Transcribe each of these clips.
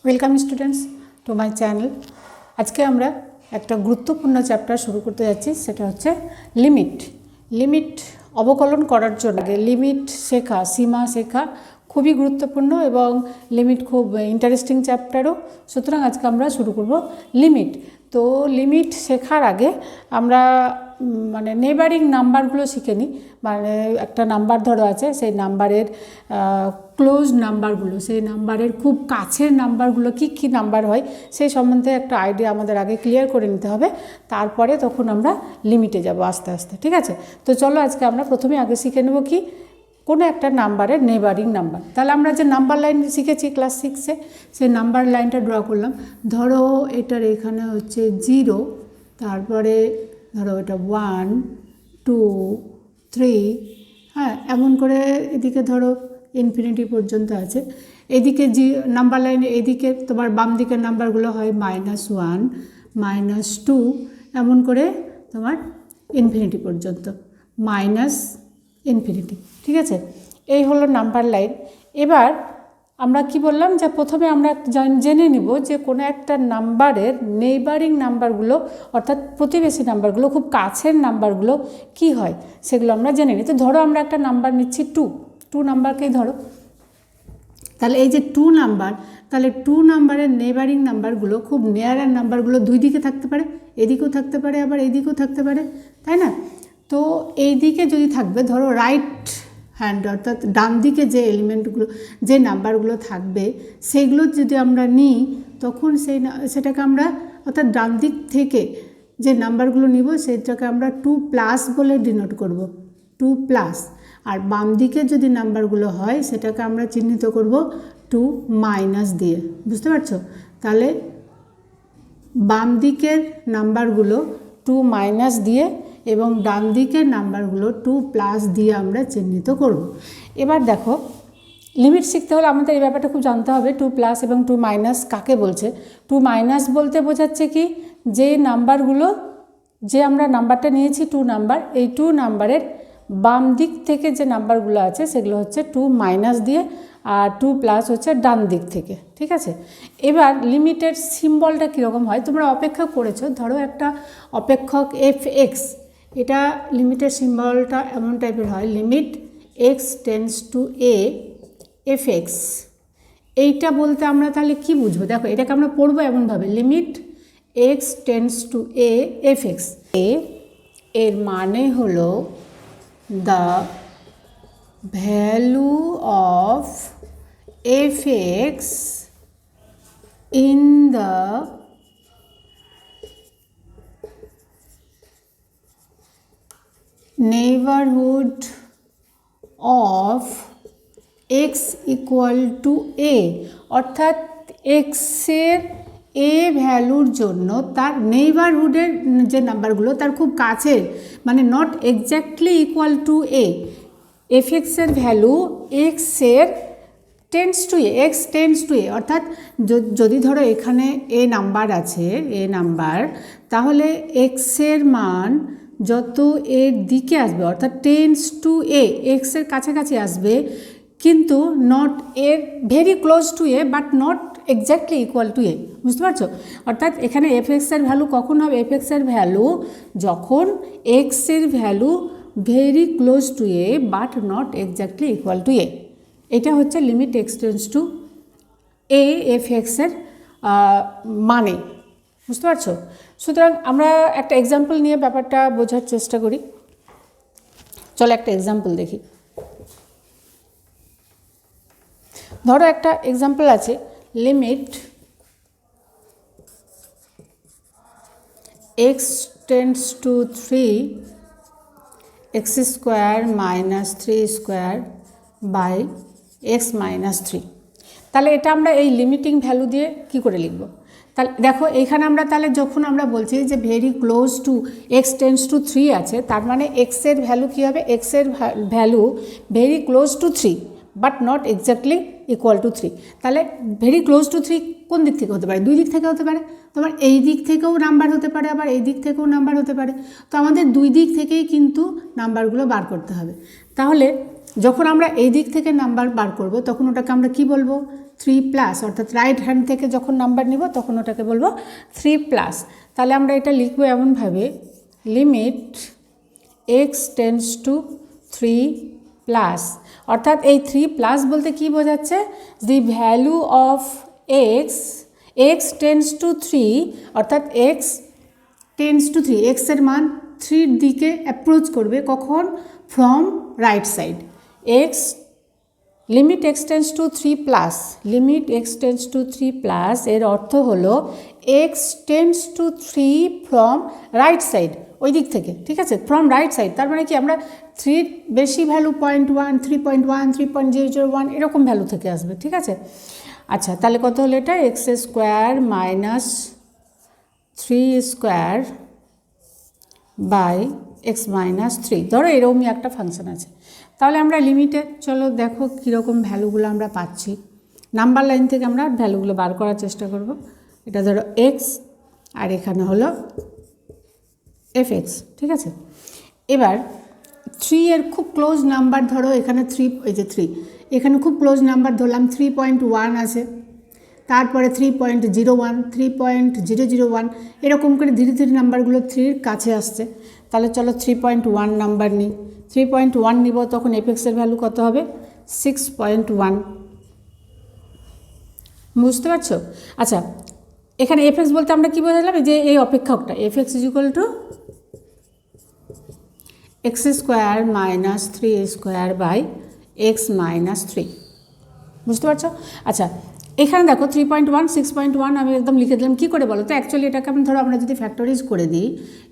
Welcome students to my channel. আজকে আমরা একটা গুরুত্বপূর্ণ চ্যাপ্টার শুরু করতে যাচ্ছি, সেটা হচ্ছে লিমিট অবকলন করার জন্য লিমিট শেখা, সীমা শেখা খুবই গুরুত্বপূর্ণ এবং লিমিট খুব ইন্টারেস্টিং চ্যাপ্টারও। সুতরাং আজকে আমরা শুরু করব লিমিট। তো লিমিট শেখার আগে আমরা নেবারিং নাম্বারগুলো শিখে নিই। একটা নাম্বার ধরো আছে, সেই নাম্বারের ক্লোজ নাম্বারগুলো, সেই নাম্বারের খুব কাছের নাম্বারগুলো কী নাম্বার হয় সেই সম্বন্ধে একটা আইডিয়া আমাদের আগে ক্লিয়ার করে নিতে হবে। তারপরে তখন আমরা লিমিটে যাব আস্তে আস্তে, ঠিক আছে? তো চলো আজকে আমরা প্রথমে আগে শিখে নেব কি কোনো একটা নাম্বারের নেবারিং নাম্বার। তাহলে আমরা যে নাম্বার লাইন শিখেছি ক্লাস 6-এ, সেই নাম্বার লাইনটা ড্র করলাম। ধরো এটার এখানে হচ্ছে 0, তারপরে ধরো এটা 1, 2, 3, হ্যাঁ, এমন করে এদিকে ধরো ইনফিনিটি পর্যন্ত আছে। এদিকে নাম্বার লাইনে এদিকে তোমার বাম দিকের নাম্বারগুলো হয় -1, -2, এমন করে তোমার ইনফিনিটি পর্যন্ত, ইনফিনিটি, ঠিক আছে? এই হলো নাম্বার লাইন। এবার আমরা কি বললাম যে প্রথমে আমরা জেনে নিব যে কোনো একটা নাম্বারের নেইবারিং নাম্বারগুলো, অর্থাৎ প্রতিবেশী নাম্বারগুলো, খুব কাছের নাম্বারগুলো কি হয় সেগুলো আমরা জেনে নিই। তো ধরো আমরা একটা নাম্বার নিচ্ছি 2 নাম্বারকেই ধরো। তাহলে এই যে 2 নাম্বার, তাহলে 2 নাম্বারের নেইবারিং নাম্বারগুলো, খুব নিয়ারের নাম্বারগুলো দুই দিকে থাকতে পারে, এদিকেও থাকতে পারে আবার এইদিকেও থাকতে পারে, তাই না? তো এই দিকে যদি থাকবে, ধরো রাইট হ্যান্ড অর্থাৎ ডান দিকে যে এলিমেন্টগুলো, যে নাম্বারগুলো থাকবে সেইগুলো যদি আমরা নিই, তখন সেটাকে আমরা, অর্থাৎ ডান দিক থেকে যে নাম্বারগুলো নিব সেটাকে আমরা 2+ বলে ডিনোট করব, 2+। আর বাম দিকে যদি নাম্বারগুলো হয় সেটাকে আমরা চিহ্নিত করব 2- দিয়ে। বুঝতে পারছো? তাহলে বাম দিকের নাম্বারগুলো 2- দিয়ে এবং ডান দিকের নাম্বারগুলো 2+ দিয়ে আমরা চিহ্নিত করব। এবার দেখো, লিমিট শিখতে হলে আমাদের এই ব্যাপারটা খুব জানতে হবে, 2+ এবং 2- কাকে বলছে। 2- বলতে বোঝাচ্ছে কি, যে নাম্বারগুলো, যে আমরা নাম্বারটা নিয়েছি 2 নাম্বার, এই 2 নাম্বারের বাম দিক থেকে যে নাম্বারগুলো আছে সেগুলো হচ্ছে 2- দিয়ে, আর 2+ হচ্ছে ডান দিক থেকে, ঠিক আছে? এবার লিমিটের সিম্বলটা কীরকম হয় তোমরা অপেক্ষা করেছো। ধরো একটা অপেক্ষক f(x), এটা লিমিটের সিম্বলটা এমন টাইপের হয়, limit x tends to a f(x). এইটা বলতে আমরা তাহলে কি বুঝবো? দেখো, এটাকে আমরা পড়বো এমনভাবে, limit x tends to a f(x). এর মানে হলো the value of f(x) in the neighborhood of x equal to a, অর্থাৎ x এর a ভ্যালুর জন্য তার নেইবারহুডের যে নাম্বারগুলো তার খুব কাছের, মানে not exactly equal two a, f(x) এর ভ্যালু x এর tends to a, x tends to a, অর্থাৎ যদি ধরো এখানে a নাম্বার আছে, a নাম্বার, তাহলে x এর মান যত এর দিকে আসবে, অর্থাৎ টেন্ডস টু a, x এর কাছাকাছি আসবে, কিন্তু নট এর very close to a, but not exactly equal to a. বুঝতে পারছো? অর্থাৎ এখানে f(x) এর ভ্যালু কখন হবে? f(x) এর ভ্যালু যখন x এর value very close to a but not exactly equal to a. এটা হচ্ছে limit x tends to a f(x) এর মানে। বুঝতে পারছো? সুতরাং আমরা একটা এক্সাম্পল নিয়ে ব্যাপারটা বোঝার চেষ্টা করি। চলো একটা এক্সাম্পল দেখি। ধরো একটা এক্সাম্পল আছে, limit x tends to 3 x square - 3 square by x - 3। তাহলে এটা আমরা এই লিমিটিং ভ্যালু দিয়ে কি করে লিখব? তাহলে দেখো, এইখানে আমরা তাহলে যখন আমরা বলছি যে very close two x tends to 3 আছে, তার মানে x এর ভ্যালু কী হবে? x এর value very close two 3 but not exactly equal to 3। তাহলে ভেরি ক্লোজ টু 3 কোন দিক থেকে হতে পারে? দুই দিক থেকে হতে পারে। তোমার এই দিক থেকেও নাম্বার হতে পারে, আবার এই দিক থেকেও নাম্বার হতে পারে। তো আমাদের দুই দিক থেকেই কিন্তু নাম্বারগুলো বার করতে হবে। তাহলে যখন আমরা এই দিক থেকে নাম্বার বার করব তখন ওটাকে আমরা কি বলবো 3+, অর্থাৎ রাইট হ্যান্ড থেকে যখন নাম্বার নিব তখন ওটাকে বলবো 3+। তাহলে আমরা এটা লিখবো এমনভাবে, লিমিট x টেন্ডস টু 3+, অর্থাৎ এই 3+ বলতে কি বোঝাচ্ছে, the value of x tends to 3, অর্থাৎ x টেন্ডস টু 3, x এর মান 3 দিকে অ্যাপ্রোচ করবে, কখন, from right side. Limit x tends to 3+, limit x tends to 3+, এর অর্থ হলো x tends to 3 from right side, ওই দিক থেকে, ঠিক আছে, ফ্রম রাইট সাইড। তার মানে কি আমরা 3 বেশি ভ্যালু 0.1, 3.1, 3.001 এরকম ভ্যালু থেকে আসবে, ঠিক আছে। আচ্ছা, তাহলে কত হলো এটা, x² minus 3² by x minus 3, ধরো এরকমই একটা ফাংশন আছে। তাহলে আমরা লিমিটে, চলো দেখো কীরকম ভ্যালুগুলো আমরা পাচ্ছি। নাম্বার লাইন থেকে আমরা ভ্যালুগুলো বার করার চেষ্টা করব। এটা ধরো x আর এখানে হলো fx, ঠিক আছে। এবার 3 এর খুব ক্লোজ নাম্বার ধরো, এখানে 3, এই যে 3, এখানে খুব ক্লোজ নাম্বার ধরলাম 3.1 আছে, তারপরে 3.01, 3.001, এরকম করে ধীরে ধীরে নাম্বারগুলো 3-র কাছে আসছে। তাহলে চলো 3.1 নাম্বার নিই, 3.1 নিব, তখন এফএক্সের ভ্যালু কত হবে, 6.1, বুঝতে পারছো। আচ্ছা, এখানে এফএক্স বলতে আমরা কী বোঝালাম, যে এই অপেক্ষকটা f x equal to x² minus 3² by x minus 3, বুঝতে পারছো। আচ্ছা, এখানে দেখো 3.1, 6.1 আমি একদম লিখে দিলাম। কী করে বলো তো, অ্যাকচুয়ালি এটাকে আমি ধরো আমরা যদি ফ্যাক্টরাইজ করে দিই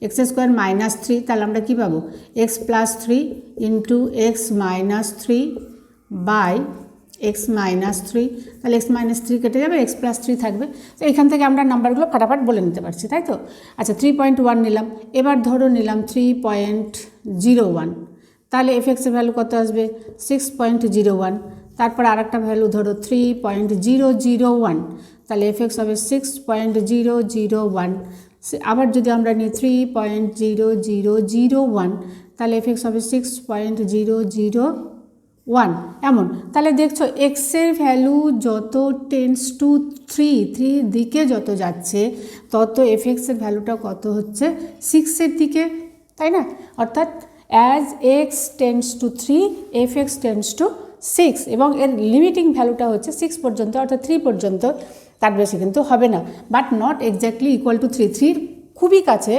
x² মাইনাস 3, তাহলে আমরা কী পাবো, x plus 3 into x minus 3 by x minus 3, তাহলে x মাইনাস 3 কেটে যাবে, x প্লাস 3 থাকবে। তো এখান থেকে আমরা নাম্বারগুলো ফাটাফাট বলে নিতে পারছি, তাই তো। আচ্ছা, 3.1 নিলাম, এবার ধরো নিলাম 3.01, তাহলে এফএক্সের ভ্যালু কত আসবে, 6.01। তারপর আর একটা ভ্যালু ধরো 3.001, তাহলে এফএক্স হবে 6.001। আবার যদি আমরা নিই 3.0001, তাহলে এফএক্স হবে 6.001, এমন। তাহলে দেখছো এক্সের ভ্যালু যত টেন্ডস টু 3 দিকে যত যাচ্ছে, তত এফএক্সের ভ্যালুটা কত হচ্ছে, 6-এর দিকে, তাই না। অর্থাৎ as x tends to 3, FX tends to 6, এবং এর লিমিটিং ভ্যালুটা হচ্ছে 6 পর্যন্ত, অর্থাৎ 3 পর্যন্ত, তার বেশি কিন্তু হবে না। But not exactly equal to 3, 3-র খুবই কাছে,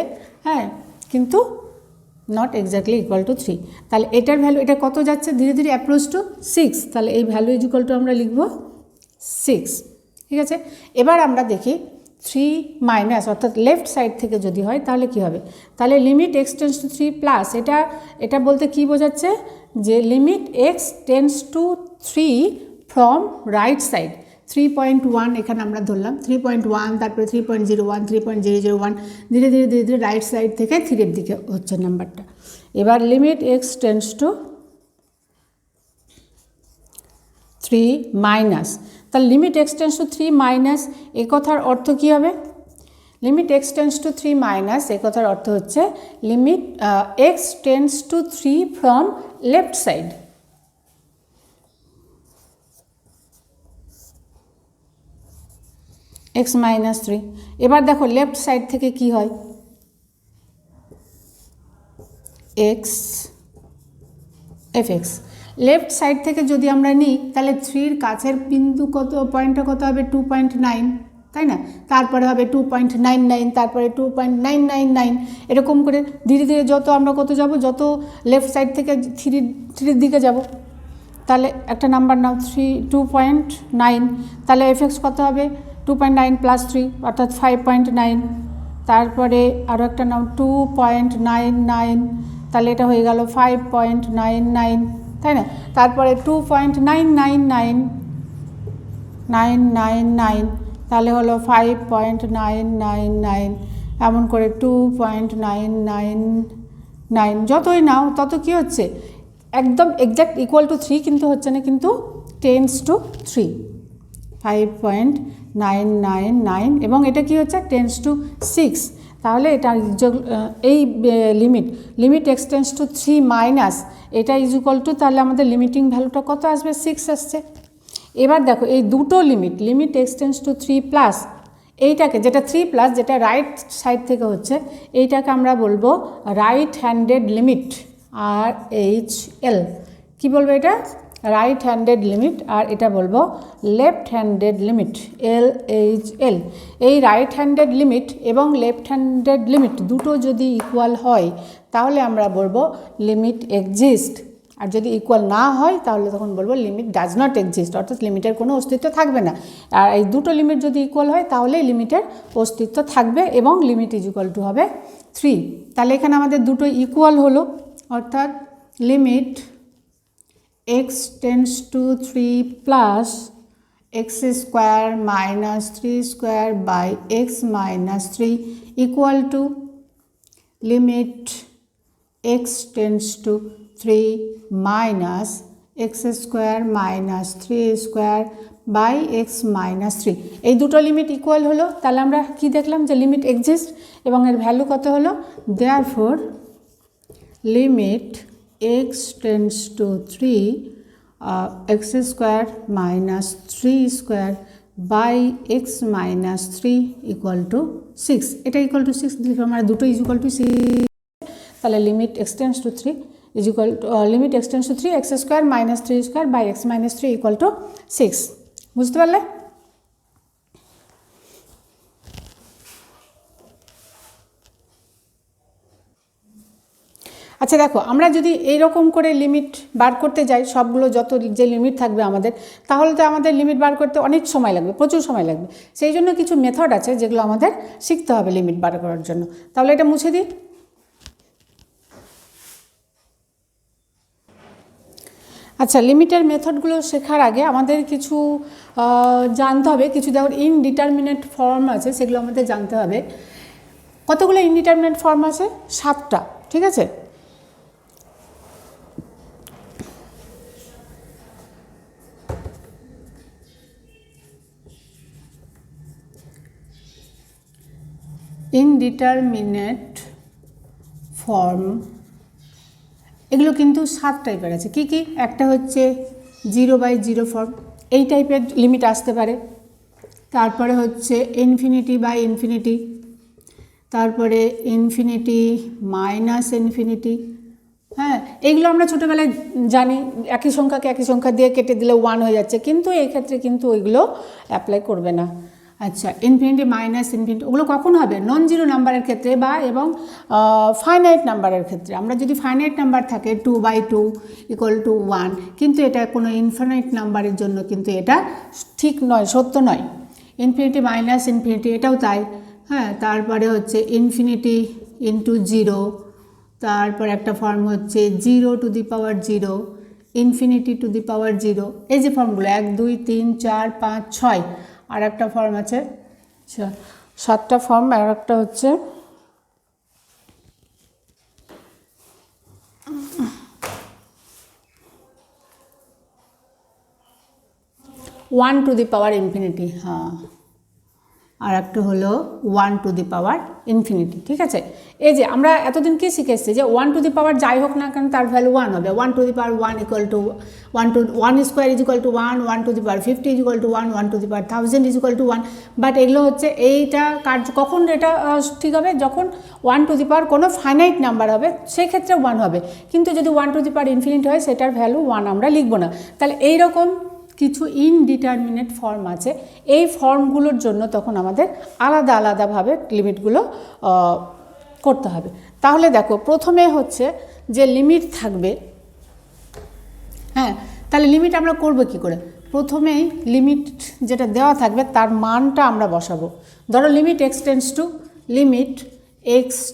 হ্যাঁ, কিন্তু নট এক্স্যাক্টলি ইকুয়াল টু 3। তাহলে এটার ভ্যালু, এটা কত যাচ্ছে, ধীরে ধীরে অ্যাপ্রোচ টু 6, তাহলে এই ভ্যালু ইজ ইকুয়াল টু আমরা লিখব 6, ঠিক আছে। এবার আমরা দেখি 3 মাইনাস, অর্থাৎ লেফট সাইড থেকে যদি হয় তাহলে কি হবে, তাহলে লিমিট x টেন্ডস টু 3+, এটা বলতে কি বোঝাচ্ছে, যে limit x tends to 3 from right side. 3.1 এখানে আমরা ধরলাম, 3.1, তারপরে 3.01, 3.001, ধীরে ধীরে ধীরে ধীরে রাইট সাইড থেকে 3-এর দিকে হচ্ছে নাম্বারটা। এবার limit x tends to 3 minus, তাহলে limit x tends to 3 minus, এ কথার অর্থ কী হবে, limit x tends to 3 minus, এ কথার অর্থ হচ্ছে limit x tends to 3 from left side. x minus 3, এবার দেখো লেফট সাইড থেকে কি হয়, x fx, লেফট সাইড থেকে যদি আমরা নিই তাহলে 3-র কাছের বিন্দু কত, পয়েন্টটা কত হবে, 2.9, তাই না। তারপরে হবে 2.99, তারপরে 2.999, এরকম করে ধীরে ধীরে যত আমরা কত যাব, যত লেফট সাইড থেকে 3-র দিকে যাব, তাহলে একটা নাম্বার নাও 2.9, তাহলে এফএক্স কত হবে, 2.9 প্লাস 3, অর্থাৎ 5.9, তারপরে আরও একটা নাও 2.99, তাহলে এটা হয়ে গেল 5.99, তাই না। তারপরে 2.99999, তাহলে হলো 5.999, এমন করে 2.999, যতই নাও তত কী হচ্ছে, একদম এক্স্যাক্ট ইকুয়াল টু 3 কিন্তু হচ্ছে না, কিন্তু টেন্ডস টু 3, 5.999, এবং এটা কি হচ্ছে, টেন্ডস টু 6। তাহলে এটা এই লিমিট এক্সটেন্স টু 3 মাইনাস এটা ইজ ইকুয়াল টু, তাহলে আমাদের লিমিটিং ভ্যালুটা কত আসবে? 6 আসছে। এবার দেখো এই দুটো লিমিট এক্সটেন্স টু 3 প্লাস এইটাকে, যেটা 3 প্লাস যেটা রাইট সাইড থেকে হচ্ছে, এইটাকে আমরা বলবো রাইট হ্যান্ডেড লিমিট, RHL। কি বলবো এটা? Right handed limit. আর এটা বলবো লেফট হ্যান্ডেড লিমিট, LHL। এই রাইট হ্যান্ডেড লিমিট এবং লেফট হ্যান্ডেড লিমিট দুটো যদি ইকুয়াল হয় তাহলে আমরা বলবো লিমিট এক্সিস্ট, আর যদি ইকুয়াল না হয় তাহলে তখন বলবো লিমিট ডাজ নট এক্সিস্ট, অর্থাৎ লিমিটের কোনো অস্তিত্ব থাকবে না। আর এই দুটো লিমিট যদি ইকুয়াল হয় তাহলে লিমিটের অস্তিত্ব থাকবে এবং লিমিট ইজ ইকুয়াল টু হবে 3। তাহলে এখানে আমাদের দুটো ইকুয়াল হলো, অর্থাৎ limit x tends to 3 plus x square minus 3 square by x minus 3 equal to limit x tends to 3 minus x square minus 3 square by x minus 3। এই দুটো limit equal হলো, তাহলে আমরা কি দেখলাম? যে লিমিট এক্সিস্ট এবং এর ভ্যালু কত হলো? Therefore limit x tends to 3 x square minus 3 square by x minus 3 equal to 6। এটা ইকুয়াল টু 6 দিলে আমরা দুটো ইজ ইকুয়াল টু 6, তাহলে limit x tends to 3 is equal to limit x tends to 3 x square minus 3 square by x minus 3 equal to 6। বুঝতে পারলে? আচ্ছা দেখো, আমরা যদি এইরকম করে লিমিট বার করতে যাই, সবগুলো যত যে লিমিট থাকবে আমাদের, তাহলে তো আমাদের লিমিট বার করতে অনেক সময় লাগবে, প্রচুর সময় লাগবে। সেই জন্য কিছু মেথড আছে যেগুলো আমাদের শিখতে হবে লিমিট বার করার জন্য। তাহলে এটা মুছে দিই। আচ্ছা, লিমিটের মেথডগুলো শেখার আগে আমাদের কিছু জানতে হবে, কিছু যেমন ইনডিটারমিনেট ফর্ম আছে সেগুলো আমাদের জানতে হবে। কতগুলো ইনডিটারমিনেট ফর্ম আছে? 7টা, ঠিক আছে? ইনডিটারমিনেট ফর্ম এগুলো কিন্তু 7 টাইপের আছে। কি কি? একটা হচ্ছে 0/0 ফর্ম, এই টাইপের লিমিট আসতে পারে। তারপরে হচ্ছে ইনফিনিটি বাই ইনফিনিটি, তারপরে ইনফিনিটি মাইনাস ইনফিনিটি। হ্যাঁ, এইগুলো আমরা ছোটোবেলায় জানি, একই সংখ্যাকে একই সংখ্যা দিয়ে কেটে দিলে 1 হয়ে যাচ্ছে, কিন্তু এই ক্ষেত্রে কিন্তু ওইগুলো অ্যাপ্লাই করবে না। আচ্ছা, ইনফিনিটি মাইনাস ইনফিনিটি ওগুলো কখন হবে? নন জিরো নাম্বারের ক্ষেত্রে বা এবং ফাইনাইট নাম্বারের ক্ষেত্রে। আমরা যদি ফাইনাইট নাম্বার থাকে 2/2 ইকুয়াল টু 1, কিন্তু এটা কোনো ইনফিনাইট নাম্বারের জন্য কিন্তু এটা ঠিক নয়, সত্য নয়। ইনফিনিটি মাইনাস ইনফিনিটি এটাও তাই। হ্যাঁ, তারপরে হচ্ছে ইনফিনিটি ইন্টু 0, তারপর একটা ফর্ম হচ্ছে 0 to the power 0, infinity to the power 0। এই যে ফর্মগুলো 1 2 3 4 5 6, আর একটা ফর্ম আছে 7টা ফর্ম। আর একটা হচ্ছে 1 টু দি পাওয়ার ইনফিনিটি। হ্যাঁ, আর একটা হলো 1 টু দি পাওয়ার ইনফিনিটি। ঠিক আছে, এই যে আমরা এতদিন কি শিখে এসেছি যে 1 টু দি পাওয়ার যাই হোক না কেন তার ভ্যালু 1 হবে। 1 two the power 1 equal to 1 square is equal to 1, 1 two the power 50 is equal to 1, 1 two the power 1000 is equal to 1। But এগুলো হচ্ছে এইটা কখন এটা ঠিক হবে? যখন 1 টু দি পাওয়ার কোনো ফাইনাইট নাম্বার হবে সেক্ষেত্রে 1 হবে, কিন্তু যদি 1 টু দি পাওয়ার ইনফিনিটি হয় সেটার ভ্যালু 1 আমরা লিখব না। তাহলে এইরকম কিছু ইনডিটারমিনেট ফর্ম আছে, এই ফর্মগুলোর জন্য তখন আমাদের আলাদা আলাদাভাবে লিমিটগুলো করতে হবে। তাহলে দেখো, প্রথমে হচ্ছে যে লিমিট থাকবে, হ্যাঁ, তাহলে লিমিট আমরা করব কি করে? প্রথমেই লিমিট যেটা দেওয়া থাকবে তার মানটা আমরা বসাবো। ধরো limit x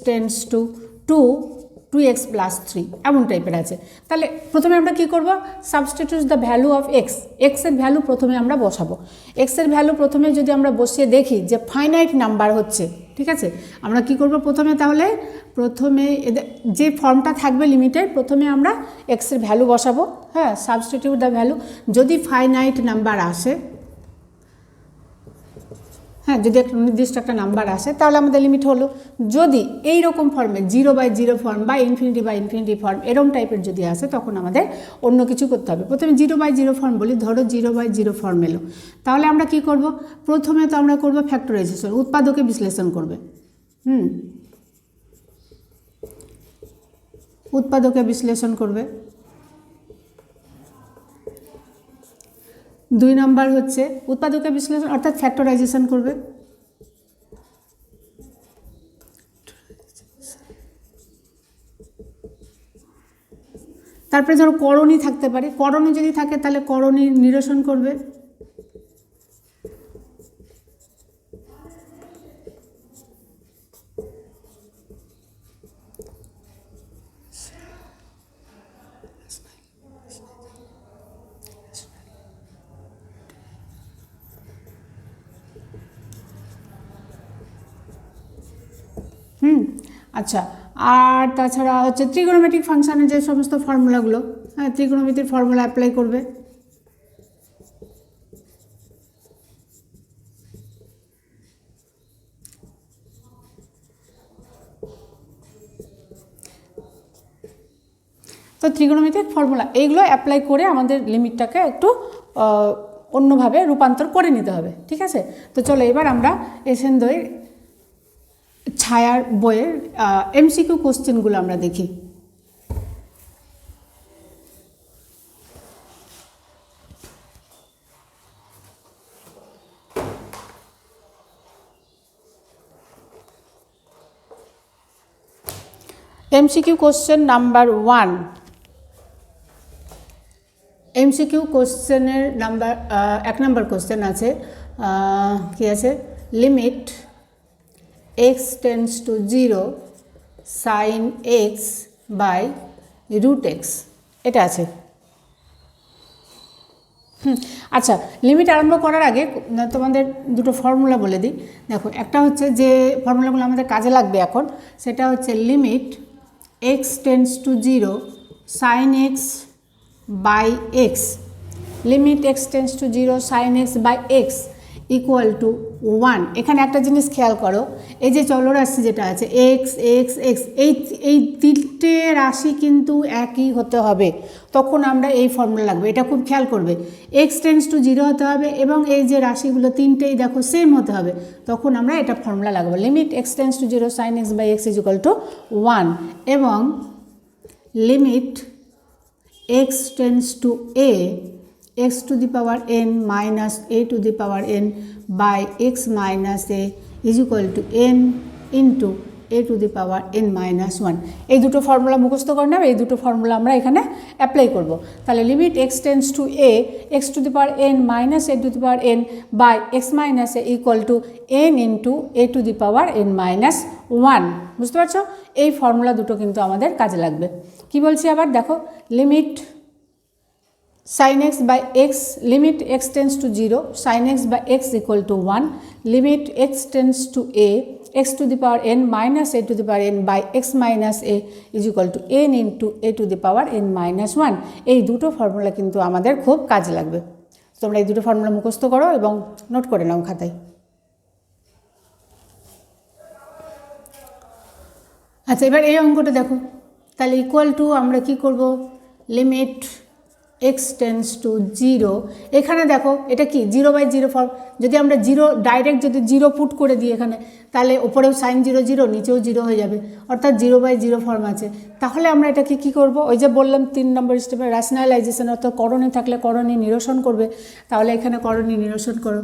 tends two 2x plus 3 এমন টাইপের আছে। তাহলে প্রথমে আমরা কি করব? Substitute the value of x এর ভ্যালু প্রথমে আমরা বসাবো। x এর ভ্যালু প্রথমে যদি আমরা বসিয়ে দেখি যে ফাইনাইট নাম্বার হচ্ছে, ঠিক আছে, আমরা কি করব? প্রথমে যে ফর্মটা থাকবে লিমিটের, প্রথমে আমরা x এর ভ্যালু বসাবো। হ্যাঁ, সাবস্টিটিউট দ্য ভ্যালু, যদি ফাইনাইট নাম্বার আসে, হ্যাঁ, যদি একটা নির্দিষ্ট একটা নাম্বার আসে তাহলে আমাদের লিমিট হলো। যদি এই রকম ফর্মে 0/0 ফর্ম বা ইনফিনিটি ফর্ম এরকম টাইপের যদি আসে তখন আমাদের অন্য কিছু করতে হবে। প্রথমে 0/0 ফর্ম বলি, ধরো 0/0 ফর্ম এলো, তাহলে আমরা কি করব? প্রথমে তো আমরা করব ফ্যাক্টরাইজেশন, উৎপাদকে বিশ্লেষণ করবে। উৎপাদকে বিশ্লেষণ করবে। 2 নম্বর হচ্ছে উৎপাদকে বিশ্লেষণ অর্থাৎ ফ্যাক্টরাইজেশন করবে। তারপরে ধরো করণী থাকতে পারে, করণী যদি থাকে তাহলে করণী নিরসন করবে। আচ্ছা, আর তাছাড়া হচ্ছে ত্রিগোনোমেট্রিক ফাংশনের যে সমস্ত ফর্মুলাগুলো, হ্যাঁ, ত্রিগোনোমেট্রিক ফর্মুলা অ্যাপ্লাই করবে। তো ত্রিগোনোমেট্রিক ফর্মুলা এইগুলো অ্যাপ্লাই করে আমাদের লিমিটটাকে একটু অন্যভাবে রূপান্তর করে নিতে হবে, ঠিক আছে? তো চলো এবার আমরা এসেন্দই ছায়ার বইয়ের এমসিকিউ কোশ্চেনগুলো আমরা দেখি। MCQ question number 1। এমসিকিউ কোশ্চেনের নাম্বার 1 নম্বর কোশ্চেন আছে, কি আছে? Limit x tends to 0 sin x by root x, এটা আছে। আচ্ছা, লিমিট আরম্ভ করার আগে তোমাদের দুটো ফর্মুলা বলে দিই। দেখো, একটা হচ্ছে যে ফর্মুলাগুলো আমাদের কাজে লাগবে এখন, সেটা হচ্ছে limit x tends to 0 sin x by x, limit x tends to 0 sin x by x equal to 1। এখানে একটা জিনিস খেয়াল করো, এই যে চলরাশি যেটা আছে এক্স এক্স এক্স, এই তিনটে রাশি কিন্তু একই হতে হবে, তখন আমরা এই ফর্মুলা লাগবে। এটা খুব খেয়াল করবে, এক্স টেন্ডস টু 0 হতে হবে এবং এই যে রাশিগুলো তিনটেই দেখো সেম হতে হবে, তখন আমরা এটা ফর্মুলা লাগবে। Limit x tends to 0 sin x by x equal to 1 এবং limit x tends to a x to the power n minus a to the power n by x minus a is equal to n into a to the power n minus 1। এই দুটো formula মুখস্থ করে নেবে, এই দুটো formula আমরা এখানে apply করব। তাহলে limit x tends to a x to the power n minus a to the power n by x minus a equal to n into a to the power n minus 1। বুঝতে পারছো? এই formula দুটো কিন্তু আমাদের কাজে লাগবে। কি বলছি আবার দেখো, limit sin x by x, limit x tends to 0 sin x by x equal to 1, limit x tends to a x to the power n minus a to the power n by x minus a is equal to n into a to the power n minus 1। এই দুটো formula কিন্তু আমাদের খুব কাজে লাগবে। তোমরা এই দুটো ফর্মুলা মুখস্থ করো এবং নোট করে নাও খাতায়। আচ্ছা, এবার এই অঙ্কটা দেখো, তাহলে ইকুয়াল টু আমরা কি করব? লিমিট x টেন্ডস টু 0, এখানে দেখো এটা কি 0/0 ফর্ম, যদি আমরা 0 ডাইরেক্ট যদি 0 পুট করে দিই এখানে, তাহলে ওপরেও সাইন 0 0 নিচেও 0 হয়ে যাবে, অর্থাৎ 0/0 ফর্ম আছে। তাহলে আমরা এটাকে কি করব? ওই যে বললাম 3 নম্বর স্টেপে র্যাশনালাইজেশন, অর্থাৎ করণী থাকলে করণী নিরসন করবে। তাহলে এখানে করণী নিরসন করো,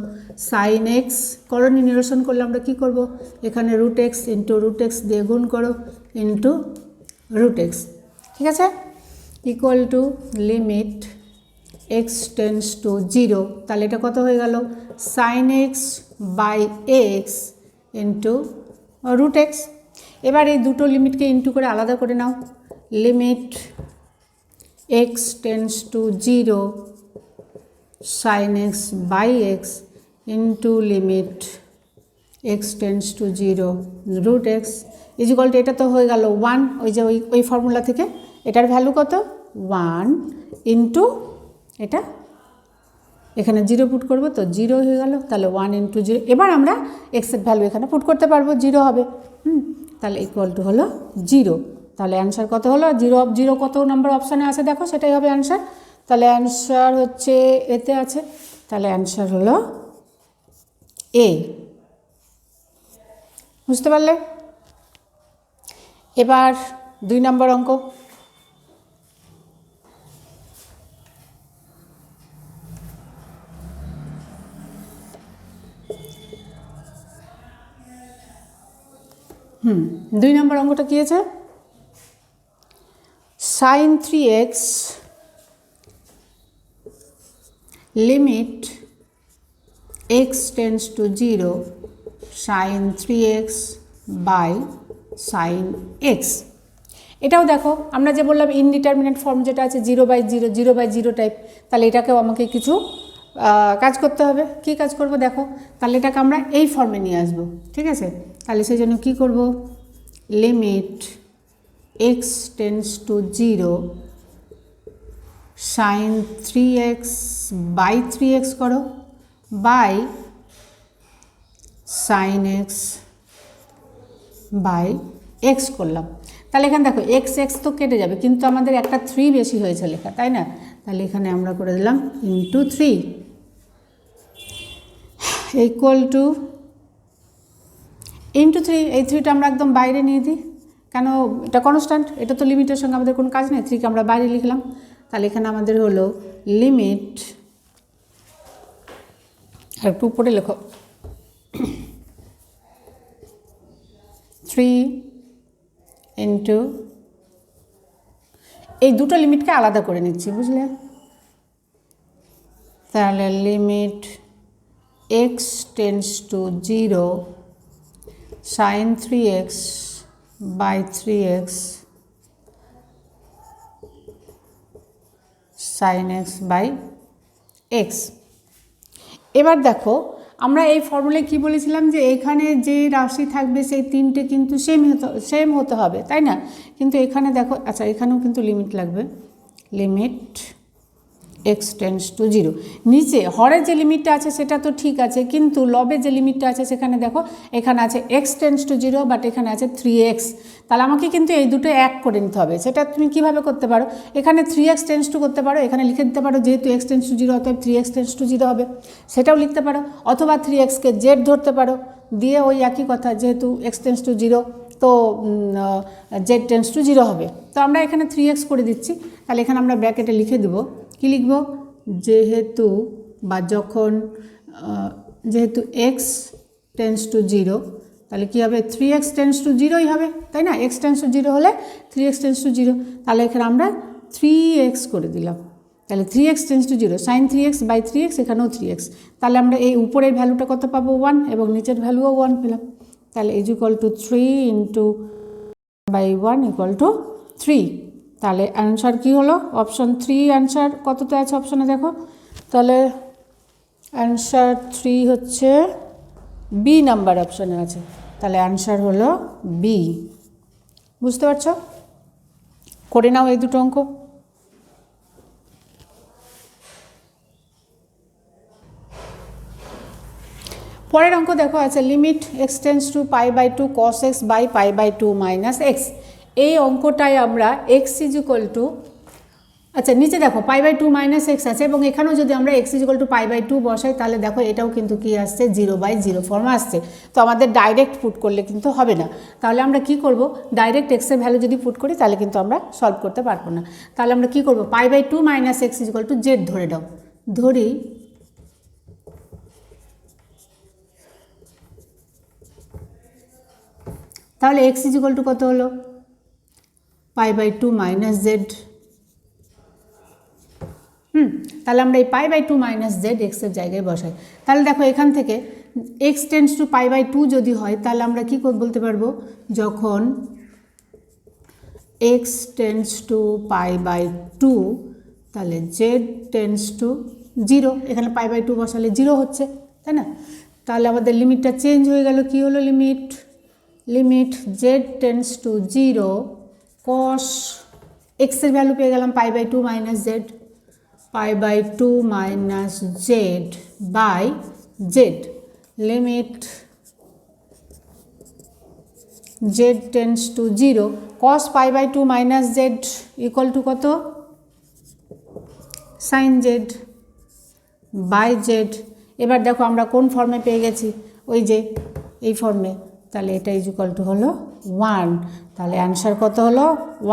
সাইন এক্স, করণী নিরসন করলে আমরা কি করব? এখানে root x into root x দিয়ে গুণ করো ইন্টু রুট এক্স, ঠিক আছে, equal to limit x tends to 0, তাহলে এটা কত হয়ে গেল? Sine x by x into root x. এবার এই দুটো লিমিটকে ইন্টু করে আলাদা করে নাও, limit x tends to 0 sine x by x into limit x tends to 0 root x is equal to, এটা তো হয়ে গেল 1, ওই যে ওই ফর্মুলা থেকে এটার ভ্যালু কত? 1 ইন্টু এটা এখানে 0 পুট করব, তো 0 হয়ে গেল। তাহলে 1 ইন্টু 0, এবার আমরা এক্সের ভ্যালু এখানে পুট করতে পারবো, 0 হবে। তাহলে ইকুয়াল টু হলো 0। তাহলে অ্যান্সার কত হলো? 0 অফ 0 কত নাম্বার অপশানে আছে দেখো, সেটাই হবে অ্যান্সার। তাহলে অ্যান্সার হচ্ছে এতে আছে, তাহলে অ্যান্সার হলো এ। বুঝতে পারলে? এবার 2 নম্বর অঙ্ক। দুই নম্বর অঙ্কটা কী আছে? sin 3x limit x tends to 0 sin 3x by sin x। এটাও দেখো, আমরা যে বললাম ইনডিটারমিনেট ফর্ম যেটা আছে 0/0 0/0 টাইপ, তাহলে এটাকেও আমাকে কিছু কাজ করতে হবে। কি কাজ করব দেখো, তাহলে এটাকে আমরা এই ফর্মে নিয়ে আসব, ঠিক আছে? তাহলে সেই জন্য কী করব, limit x tends to 0 sin 3x by 3x করো by sin x by x করলাম। তাহলে এখানে দেখো x তো কেটে যাবে, কিন্তু আমাদের একটা 3 বেশি হয়েছে লেখা, তাই না? তাহলে এখানে আমরা করে দিলাম ইন্টু 3 ইকুয়াল টু ইন্টু 3। এই 3টা আমরা একদম বাইরে নিয়ে দিই, কেন? এটা কনস্ট্যান্ট, এটা তো লিমিটের সঙ্গে আমাদের কোনো কাজ নেই। 3কে আমরা বাইরে লিখলাম। তাহলে এখানে আমাদের হলো লিমিট, আর একটু উপরে লেখো, 3 ইন্টু, এই দুটো লিমিটকে আলাদা করে নিচ্ছি, বুঝলে? তাহলে limit x tends to 0 sin 3x by 3x sin x by x। এবার দেখো, আমরা এই ফর্মুলায় কি বলেছিলাম যে এখানে যে রাশি থাকবে সেই 3টে কিন্তু সেম হতে হবে, তাই না? কিন্তু এখানে দেখো, আচ্ছা এখানেও কিন্তু লিমিট লাগবে, লিমিট x টেন্ডস টু 0। নিচে হরের যে লিমিটটা আছে সেটা তো ঠিক আছে, কিন্তু লবে যে লিমিটটা আছে সেখানে দেখো এখানে আছে x টেন্ডস টু 0, বাট এখানে আছে 3x। তাহলে আমাকে কিন্তু এই দুটো এক করে নিতে হবে। সেটা তুমি কিভাবে করতে পারো, এখানে 3x টেন্ডস টু করতে পারো, এখানে লিখে দিতে পারো যেহেতু x টেন্ডস টু 0 অতএব 3x টেন্ডস টু 0 হবে, সেটাও লিখতে পারো। অথবা 3xকে z ধরতে পারো, দিয়ে ওই একই কথা, যেহেতু x টেন্ডস টু 0 তো z টেন্ডস টু 0 হবে। তো আমরা এখানে 3x করে দিচ্ছি। তাহলে এখানে আমরা ব্র্যাকেটে লিখে দেবো, কি লিখব, যেহেতু বা যখন যেহেতু x টেন্ডস টু 0, তাহলে কী হবে, 3x টেন্ডস টু 0ই হবে, তাই না? x টেন্ডস টু 0 হলে 3x টেন্ডস টু 0, তাহলে এখানে আমরা 3x করে দিলাম। তাহলে 3x tends to 0 sin 3x by 3x, এখানেও 3x। তাহলে আমরা এই উপরের ভ্যালুটা কত পাবো, 1, এবং নিচের ভ্যালুও 1 পেলাম। তাহলে is equal to 3 into by 1 equal to 3। তাহলে অ্যান্সার কী হলো, অপশন 3 অ্যান্সার কততে আছে অপশনে দেখো। তাহলে অ্যান্সার 3 হচ্ছে বি নাম্বার অপশনে আছে। তাহলে অ্যান্সার হলো বি। বুঝতে পারছো? করে নাও এই দুটো অঙ্ক। পরের অঙ্ক দেখো আছে limit x tends to π/2 cos x by π/2 minus x. এই অঙ্কটায় আমরা x ইজ ইকুয়াল টু, আচ্ছা নিচে দেখো π/2 মাইনাস এক্স আছে, এবং এখানেও যদি আমরা x ইজ ইকুয়াল টু π/2 বসাই, তাহলে দেখো এটাও কিন্তু কি আসছে, 0/0 ফর্ম আসছে। তো আমাদের ডাইরেক্ট পুট করলে কিন্তু হবে না। তাহলে আমরা কি করব, ডাইরেক্ট এক্সের ভ্যালু যদি পুট করি তাহলে কিন্তু আমরা সলভ করতে পারবো না। তাহলে আমরা কি করব, π/2 minus x is equal to z ধরে দাও, ধরি তাহলে x ইজ ইকুয়াল টু কত হলো, π/2 মাইনাস জেড। তাহলে আমরা এই π/2 মাইনাস জেড এক্সের জায়গায় বসাই। তাহলে দেখো এখান থেকে x টেন্ডস টু π/2 যদি হয়, তাহলে আমরা কী বলতে পারবো, যখন x টেন্ডস টু π/2 তাহলে z টেন্ডস টু 0, এখানে π/2 বসালে 0 হচ্ছে, তাই না? তাহলে আমাদের লিমিটটা চেঞ্জ হয়ে গেল, কি হলো, limit z tends to 0 cos x এর ভ্যালু পেয়ে গেলাম π/2 minus Z π/2 minus z by z, limit z tends to 0, cos π/2 minus z equal to কত, sin z by z। এবার দেখো আমরা কোন ফর্মে পেয়ে গেছি, ওই যে এই ফর্মে, তাহলে এটা ইজ ইকুয়াল টু হলো 1। তাহলে অ্যান্সার কত হলো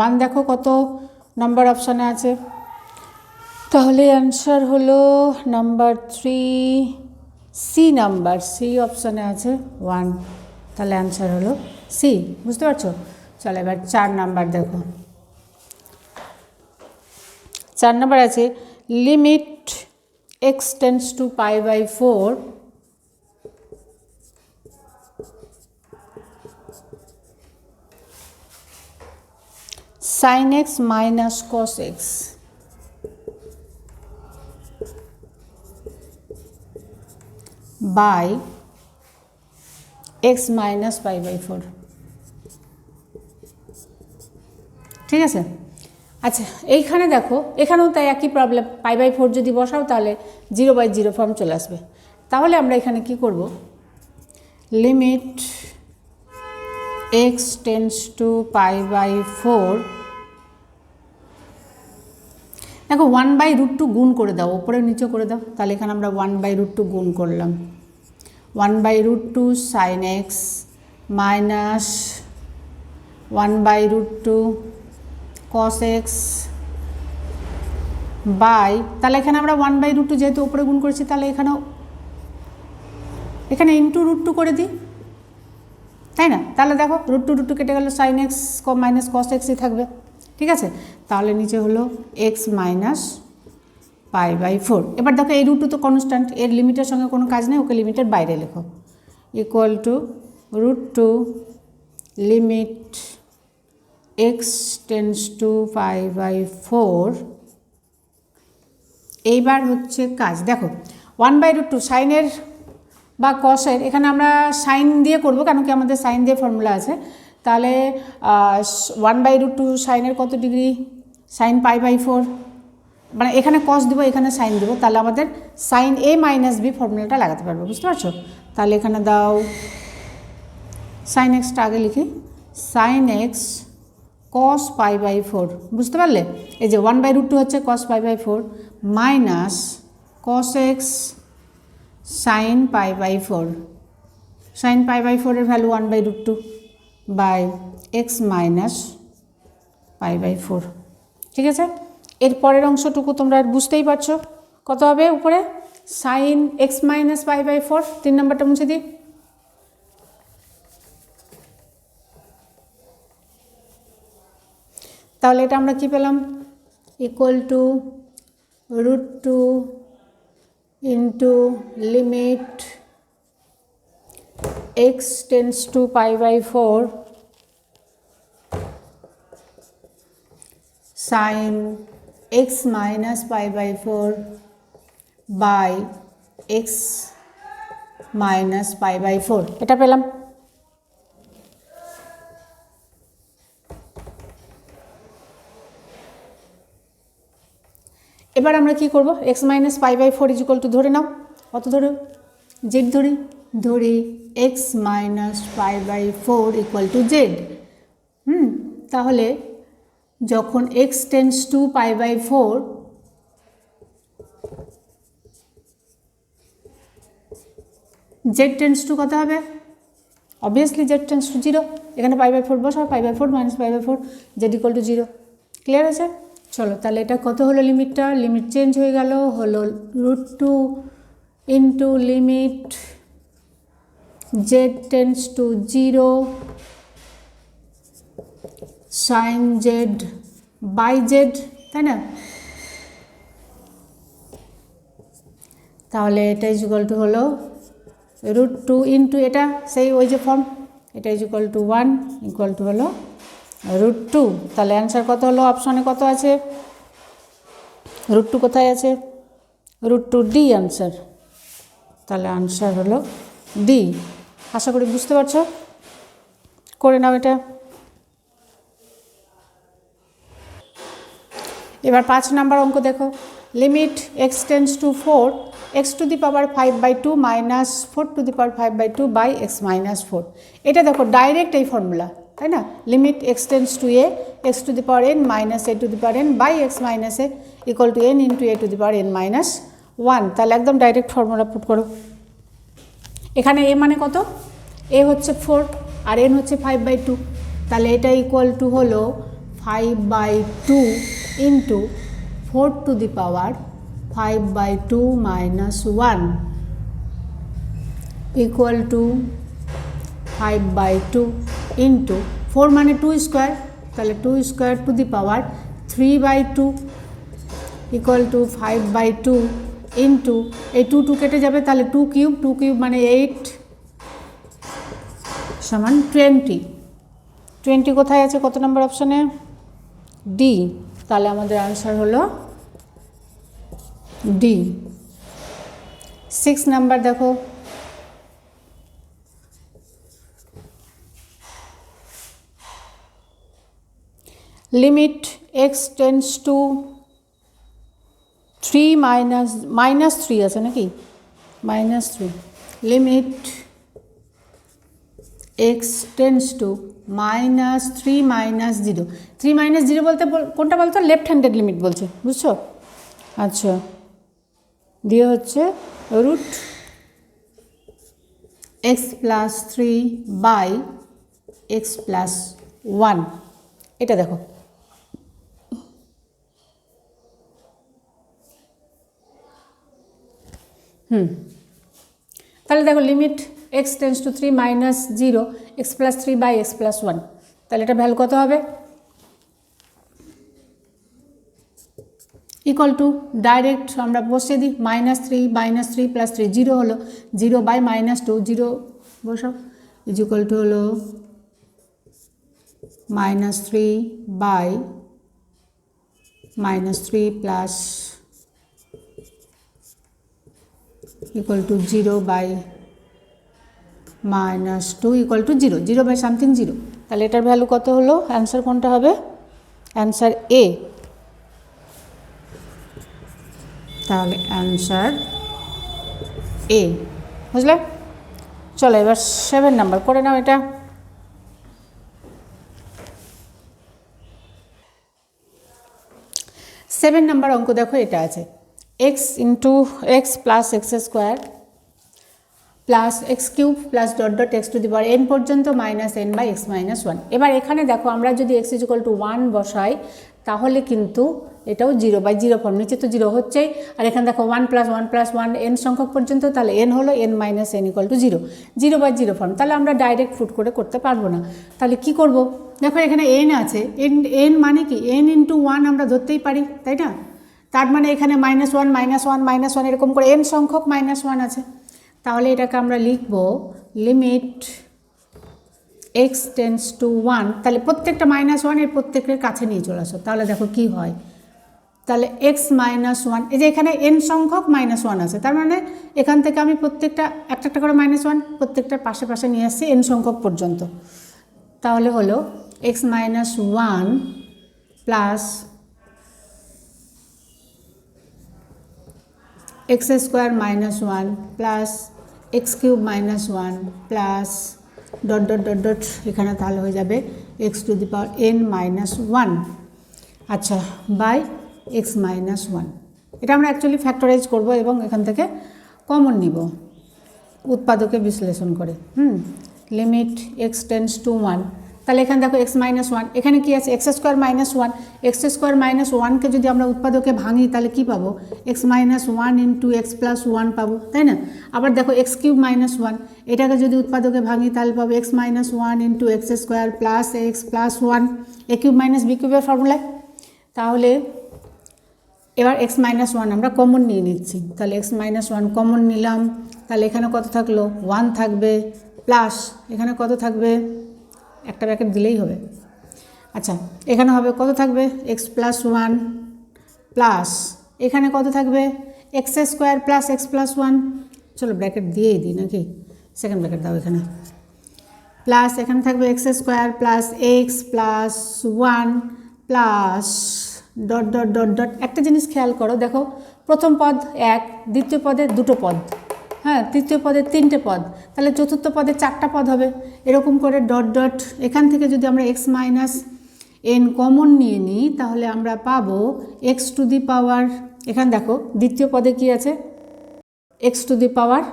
1। দেখো কত নাম্বার অপশানে আছে, তাহলে অ্যান্সার হলো নাম্বার 3, সি নাম্বার, সি অপশানে আছে 1, তাহলে অ্যান্সার হলো সি। বুঝতে পারছো? চলো এবার 4 নাম্বার দেখো। 4 নাম্বার আছে limit x tends to π/4 sin x minus cos x by x minus π/4। ঠিক আছে, আচ্ছা এইখানে দেখো, এখানেও তাই একই প্রবলেম, π/4 যদি বসাও তাহলে 0/0 ফর্ম চলে আসবে। তাহলে আমরা এখানে কি করব, লিমিট x টেন্ডস টু π/4, দেখো 1/√2 গুণ করে দাও, ওপরে নিচে করে দাও, তাহলে এখানে আমরা 1/√2 গুণ করলাম, 1/√2 sin x minus 1/√2 cos x by, তাহলে এখানে আমরা 1/√2 যেহেতু উপরে গুণ করেছি, তাহলে এখানে ইন্টু √2 করে দিই, তাই না? তাহলে দেখো √2 কেটে গেল, sin x মাইনাস cos xই থাকবে। ঠিক আছে, তাহলে নিচে হলো x মাইনাস π/4। এবার দেখো এই √2 তো কনস্ট্যান্ট, এর লিমিটের সঙ্গে কোনো কাজ নেই, ওকে লিমিটের বাইরে লেখো, equal to √2 limit x tends to π/4। এইবার হচ্ছে কাজ, দেখো 1/√2 সাইনের বা কসের, এখানে আমরা সাইন দিয়ে করব, কেন কি আমাদের সাইন দিয়ে ফর্মুলা আছে। তাহলে 1/√2 সাইনের কত ডিগ্রি, সাইন π/4, মানে এখানে কস দেবো, এখানে সাইন দেবো, তাহলে আমাদের সাইন a মাইনাস বি ফর্মুলাটা লাগাতে পারবো। বুঝতে পারছো? তাহলে এখানে দাও সাইন এক্সটা আগে লিখি, সাইন এক্স cos π/4, বুঝতে পারলে? এই যে 1/√2 হচ্ছে cos π/4 minus cos x sin π/4, sin π/4 এর ভ্যালু 1/√2 বাই x মাইনাস π/4। ঠিক আছে, এর পরের অংশটুকু তোমরা বুঝতেই পারছো, কত হবে উপরে, sin x মাইনাস π/4, 3 নম্বরটা মুছে দিই। তাহলে এটা আমরা কি পেলাম, equal to √2 into limit x tends to π/4 sin x minus π/4 by x minus π/4, এটা পেলাম। এবার আমরা কি করব, x minus π/4 is equal to, ধরে নাও, কত ধরে, জেড ধরি x minus π/4 equal to z. তাহলে যখন x tends to π/4, z tends to কত হবে, অবভিয়াসলি জেড টেন্ডস টু 0, এখানে π/4 বসাও, π/4 minus π/4, z equal to 0। Clear আছে? চলো তাহলে এটা কত হলো, লিমিটটা, লিমিট চেঞ্জ হয়ে গেল, হলো √2 into limit z tends to 0 sin z by z, তাই না? তাহলে এটা ইজ ইকুয়াল টু হলো √2 ইন্টু এটা সেই ওই যে ফর্ম, এটা is equal to 1 equal to হলো √2। তাহলে অ্যান্সার কত হলো, অপশনে কত আছে, √2 কোথায় আছে, √2 ডি অ্যান্সার। তাহলে অ্যান্সার হলো ডি। আশা করি বুঝতে পারছো, করে নাও এটা। এবার 5 নাম্বার অঙ্ক দেখো, limit x tends to 4 x to the power 5/2 minus 4 to the power 5/2 by x minus 4। এটা দেখো ডাইরেক্ট এই ফর্মুলা, তাই না? Limit x tends to a x to the power n minus a to the power n by x minus a equal to n into a to the power n minus 1। তাহলে একদম direct formula put করো। এখানে এ মানে কত? এ হচ্ছে 4 আর N হচ্ছে 5/2, তাহলে এটা ইকুয়াল টু হলো 5/2 into 4 to the power 5/2 minus 1 equal two 5/2 into 4 মানে 2 স্কোয়ার, তাহলে 2 square two the power 3/2 equal to 5/2 into এই 2 কেটে যাবে, তাহলে 2 কিউব মানে 8 সমান 20 কোথায় আছে? কত নম্বর অপশানে? ডি। তাহলে আমাদের আনসার হলো ডি। 6 নাম্বার দেখো, limit x tends to 3 minus 3 আছে নাকি? -3 limit x tends to -3 minus 0। 3 minus 0 বলতে কোনটা বলতো? লেফট হ্যান্ডেড লিমিট বলছে, বুঝছো? আচ্ছা, দিয়ে হচ্ছে root x plus 3 by x plus 1। এটা দেখো, তাহলে দেখো limit x tends to 3 minus 0 x plus 3 by x plus 1, তাহলে এটা ভ্যালু কত হবে? ইকুয়াল টু ডাইরেক্ট আমরা বসিয়ে দিই -3 প্লাস 3 0 হলো 0 বাই -2 0 বসাও ইজ ইকুয়াল টু হলো -3 by -3 plus equal to 0 by -2 equal to 0 0 by something 0। তাহলে এটার ভ্যালু কত হলো? অ্যান্সার কোনটা হবে? Answer A. তাহলে অ্যান্সার এ, বুঝলে? চলো এবার 7 নাম্বার করে নাও। এটা 7 নাম্বার অঙ্ক দেখো, এটা আছে x into x plus x square plus x cube plus dot dot x to the power n পর্যন্ত minus n by x minus 1। এবার এখানে দেখো আমরা যদি এক্স ইজ ইকুয়াল টু 1 বসাই তাহলে কিন্তু এটাও 0/0 ফর্ম, নিচে তো 0 হচ্ছেই, আর এখানে দেখো 1 + 1 এন সংখ্যক পর্যন্ত, তাহলে এন হলো n minus N equal to 0/0 form. তাহলে আমরা ডাইরেক্ট ফুট করে করতে পারবো না, তাহলে কি করব? দেখো এখানে এন আছে, এন মানে কি? n ইন্টু 1 আমরা ধরতেই পারি, তাই না? তার মানে এখানে -1 এরকম করে n সংখ্যক -1 আছে। তাহলে এটাকে আমরা লিখব লিমিট এক্স টেন্স টু 1, তাহলে প্রত্যেকটা -1 এর প্রত্যেকের কাছে নিয়ে চলে আসো, তাহলে দেখো কি হয়। তাহলে এক্স -1, এই যে এখানে n সংখ্যক -1 আছে, তার মানে এখান থেকে আমি প্রত্যেকটা একটা করে -1 প্রত্যেকটার পাশে পাশে নিয়ে আসছি n সংখ্যক পর্যন্ত। তাহলে হলো x -1 plus x square -1 plus x cube -1 plus dot dot dot dot, এখানে তাহলে হয়ে যাবে x to the power n minus 1, আচ্ছা, বাই এক্স মাইনাস 1। এটা আমরা অ্যাকচুয়ালি ফ্যাক্টরাইজ করব এবং এখান থেকে কমন নিব উৎপাদকে বিশ্লেষণ করে। লিমিট এক্স টেন্স টু 1, তাহলে এখানে দেখো এক্স -1, এখানে কি আছে? এক্স স্কোয়ার -1, এক্স স্কোয়ার -1কে যদি আমরা উৎপাদকে ভাঙি তাহলে কি পাবো? এক্স -1 ইন্টু এক্স প্লাস 1 পাবো, তাই না? আবার দেখো এক্স কিউব -1, এটাকে যদি উৎপাদকে ভাঙি তাহলে পাবো x -1 into x square plus x plus 1 এ কিউব মাইনাস বি কিউবের ফর্মুলায়। তাহলে এবার এক্স -1 আমরা কমন নিয়ে নিচ্ছি, তাহলে এক্স -1 কমন নিলাম, তাহলে এখানে কত থাকলো? 1 থাকবে, প্লাস এখানে কত থাকবে? একটা ব্র্যাকেট দিলেই হবে। আচ্ছা, এখানে হবে কত থাকবে? এক্স প্লাস 1 প্লাস এখানে কত থাকবে? X square plus x plus 1, চলো ব্র্যাকেট দিয়েই দিই নাকি, সেকেন্ড ব্র্যাকেট দাও এখানে, প্লাস এখানে থাকবে x square plus x plus 1 plus dot dot dot dot. একটা জিনিস খেয়াল করো, দেখো প্রথম পদ 1, দ্বিতীয় পদে 2টো পদ, হ্যাঁ, তৃতীয় পদে 3টে পদ, তাহলে চতুর্থ পদে 4টা পদ হবে। এরকম করে ডট ডট। এখান থেকে যদি আমরা x মাইনাস n কমন নিয়ে নিই তাহলে আমরা পাবো x টু দি পাওয়ার, এখানে দেখো দ্বিতীয় পদে কি আছে, x টু দি পাওয়ার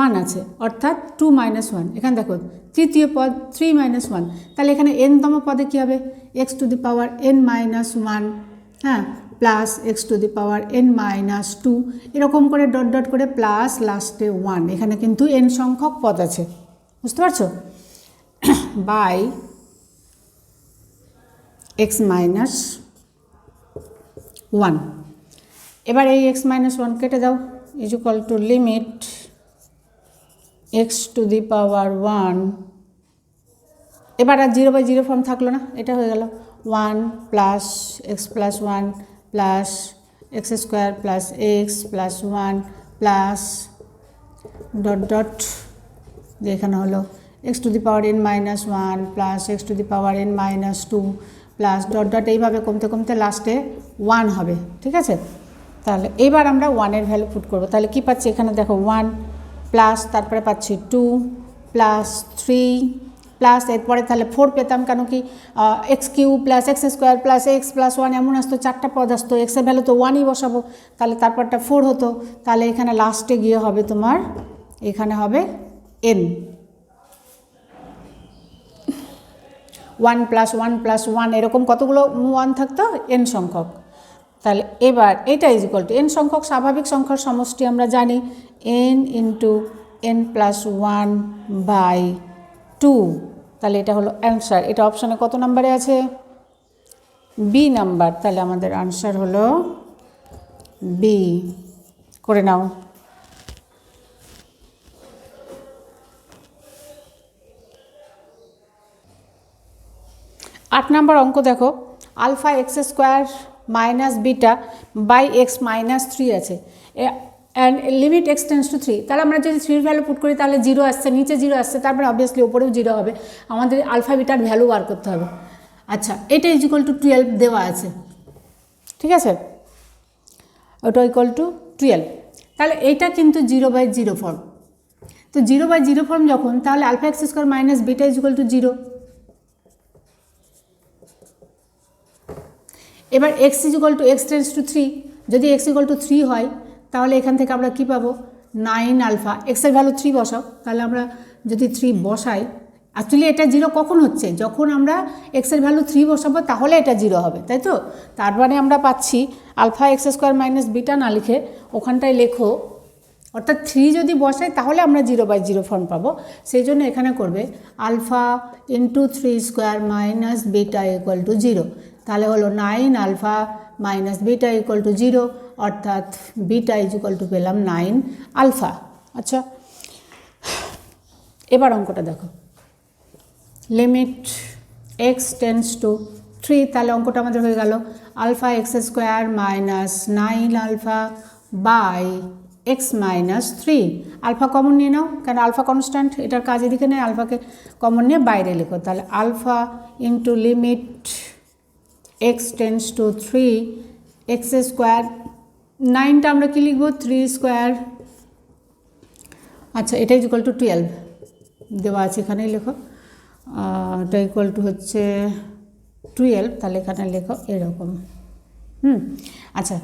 1 আছে, অর্থাৎ 2 মাইনাস 1। এখানে দেখো তৃতীয় পদ 3 মাইনাস 1, তাহলে এখানে nতম পদে কী হবে, x to the power n minus 1, হ্যাঁ, plus x to the power n minus 2, এরকম করে ডট ডট করে প্লাস লাস্টে 1। এখানে কিন্তু n সংখ্যক পদ আছে, বুঝতে পারছো, বাই x মাইনাস 1। এবার এই x মাইনাস 1 কেটে দাও, is equal to limit x to the power 1। এবার আর 0/0 ফর্ম থাকলো না, এটা হয়ে গেল 1 plus x plus 1 plus x square plus x plus 1 plus dot dot, যে এখানে হলো x to the power n minus 1 plus x to the power n minus 2 plus dot dot, এইভাবে কমতে কমতে লাস্টে 1 হবে, ঠিক আছে। তাহলে এবার আমরা 1-এর ভ্যালু পুট করবো, তাহলে কি পাচ্ছি, এখানে দেখো 1 প্লাস, তারপরে পাচ্ছি 2 প্লাস 3 প্লাস, এরপরে তাহলে 4 পেতাম, কেন কি x cube plus x square plus x plus 1 এমন আসতো, 4টা পদ আসতো, এক্সের ভ্যালু তো 1ই বসাবো, তাহলে তারপরটা 4 হতো, তাহলে এখানে লাস্টে গিয়ে হবে তোমার, এখানে হবে n, 1 প্লাস 1 প্লাস 1, এরকম কতগুলো 1 থাকতো, n সংখ্যক। তাহলে এবার এটা ইজ ইকুয়াল টু n সংখ্যক স্বাভাবিক সংখ্যার সমষ্টি আমরা জানি n into n plus 1 by 2, তাহলে এটা হলো অ্যান্সার। এটা অপশানে কত নাম্বারে আছে, বি নাম্বার, তাহলে আমাদের আনসার হলো বি, করে নাও। 8 নম্বর অঙ্ক দেখো, alpha x square minus beta by x minus 3 আছে, and limit x tends to 3। তাহলে আমরা যদি 3 ভ্যালু পুট করি তাহলে 0 আসছে, নিচে 0 আসছে, তারপরে অবভিয়াসলি ওপরেও 0 হবে, আমাদের আলফা বিটার ভ্যালু বার করতে হবে। আচ্ছা, এটা ইজ ইকুয়াল টু 12 দেওয়া আছে, ঠিক আছে, ওটা ইকুয়াল টু 12, তাহলে এইটা কিন্তু 0/0 ফর্ম। তো 0/0 ফর্ম যখন, তাহলে alpha x square minus beta is equal to 0। এবার x is equal to x tends to 3, যদি এক্স ইকুয়াল টু 3 হয় তাহলে এখান থেকে আমরা কী পাবো, 9 আলফা, এক্সের ভ্যালু 3 বসাও, তাহলে আমরা যদি 3 বসাই, অ্যাকচুয়ালি এটা 0 কখন হচ্ছে, যখন আমরা এক্সের ভ্যালু 3 বসাবো তাহলে এটা 0 হবে, তাই তো। তার মানে আমরা পাচ্ছি alpha x square minus beta না লিখে ওখানটায় লেখো, অর্থাৎ 3 যদি বসাই তাহলে আমরা 0/0 ফর্ম পাবো, সেই জন্য এখানে করবে alpha into 3 square minus beta equal to 0, তাহলে হলো 9 alpha minus beta equal to 0, অর্থাৎ বিটা ইজ ইকুয়াল টু পেলাম 9 আলফা। আচ্ছা, এবার অঙ্কটা দেখো, লিমিট এক্স টেন্স টু 3, তাহলে অঙ্কটা আমাদের হয়ে গেল alpha x square minus 9 alpha by x minus 3। Alpha common নিয়ে নাও, কারণ আলফা কনস্ট্যান্ট, এটার কাজ এদিকে নেই, আলফাকে কমন নিয়ে বাইরে লেখো, তাহলে alpha into limit x tends to 3 x square, 9টা আমরা কী লিখব, 3 স্কোয়ার, আচ্ছা এটা ইজ ইকুয়াল টু 12 দেওয়া আছে, এখানেই লেখো, এটা ইকুয়াল টু হচ্ছে 12, তাহলে এখানে লেখো এরকম, আচ্ছা,